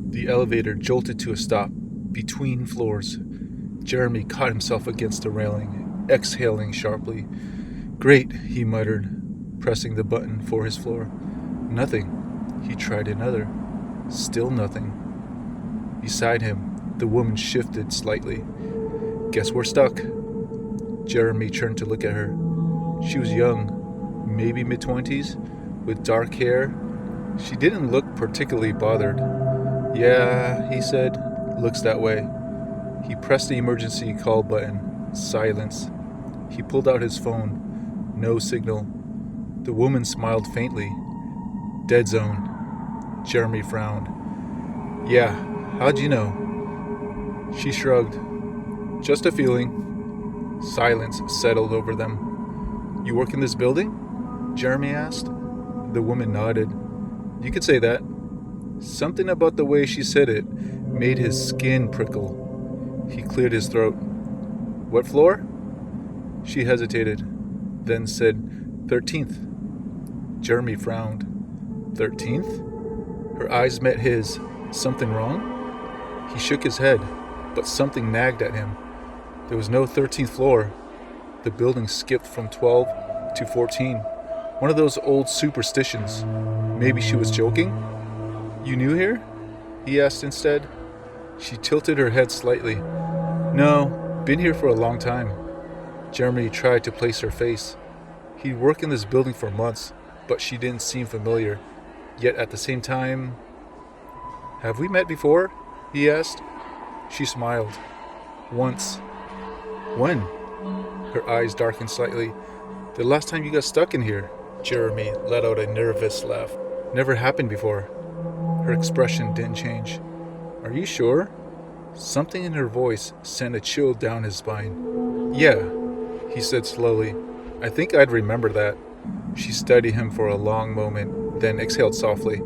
The elevator jolted to a stop between floors. Jeremy caught himself against the railing, exhaling sharply. "Great," he muttered, pressing the button for his floor. Nothing. He tried another. Still nothing. Beside him, the woman shifted slightly. "Guess we're stuck." Jeremy turned to look at her. She was young, maybe mid-20s, with dark hair. She didn't look particularly bothered. "Yeah," he said, "looks that way." He pressed the emergency call button. Silence. He pulled out his phone. No signal. The woman smiled faintly. "Dead zone." Jeremy frowned. "Yeah, how'd you know?" She shrugged. "Just a feeling." Silence settled over them. "You work in this building?" Jeremy asked. The woman nodded. "You could say that." Something about the way she said it made his skin prickle. He cleared his throat. "What floor?" She hesitated, then said 13th. Jeremy frowned. 13th? Her eyes met his. Something wrong? He shook his head, but something nagged at him. There was no 13th floor. The building skipped from 12 to 14. One of those old superstitions. Maybe she was joking? "You new here?" he asked instead. She tilted her head slightly. "No, been here for a long time." Jeremy tried to place her face. He'd worked in this building for months, but she didn't seem familiar. Yet at the same time... "Have we met before?" he asked. She smiled. "Once." "When?" Her eyes darkened slightly. "The last time you got stuck in here." Jeremy let out a nervous laugh. "Never happened before." Her expression didn't change. "Are you sure?" Something in her voice sent a chill down his spine. "Yeah," he said slowly. "I think I'd remember that." She studied him for a long moment, then exhaled softly.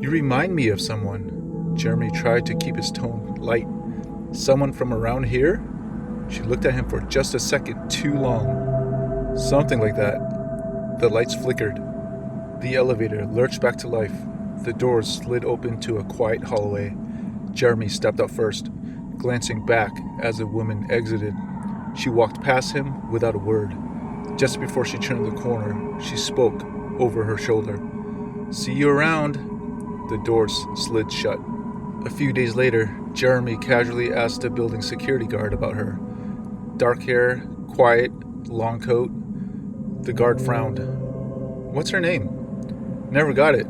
"You remind me of someone." Jeremy tried to keep his tone light. "Someone from around here?" She looked at him for just a second too long. "Something like that." The lights flickered. The elevator lurched back to life. The doors slid open to a quiet hallway. Jeremy stepped out first, glancing back as the woman exited. She walked past him without a word. Just before she turned the corner, she spoke over her shoulder. "See you around." The doors slid shut. A few days later, Jeremy casually asked a building security guard about her. Dark hair, quiet, long coat. The guard frowned. "What's her name?" "Never got it."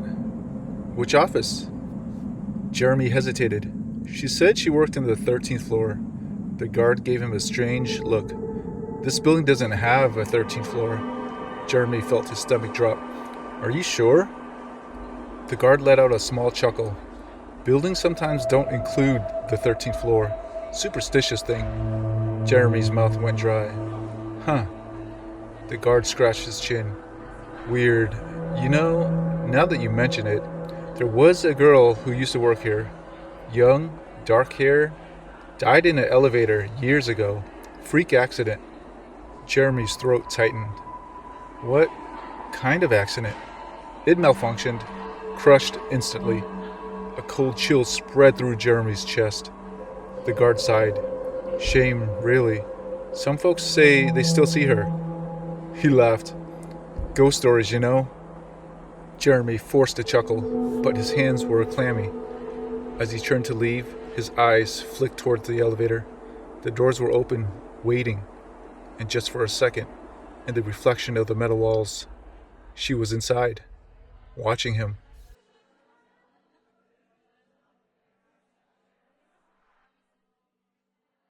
"Which office?" Jeremy hesitated. She said she worked in the 13th floor. The guard gave him a strange look. "This building doesn't have a 13th floor." Jeremy felt his stomach drop. "Are you sure?" The guard let out a small chuckle. "Buildings sometimes don't include the 13th floor. Superstitious thing." Jeremy's mouth went dry. "Huh." The guard scratched his chin. "Weird. You know, now that you mention it, there was a girl who used to work here. Young, dark hair, died in an elevator years ago. Freak accident." Jeremy's throat tightened. "What kind of accident?" "It malfunctioned. Crushed instantly." A cold chill spread through Jeremy's chest. The guard sighed. "Shame, really. Some folks say they still see her." He laughed. "Ghost stories, you know." Jeremy forced a chuckle, but his hands were clammy. As he turned to leave, his eyes flicked towards the elevator. The doors were open, waiting, and just for a second, in the reflection of the metal walls, she was inside, watching him.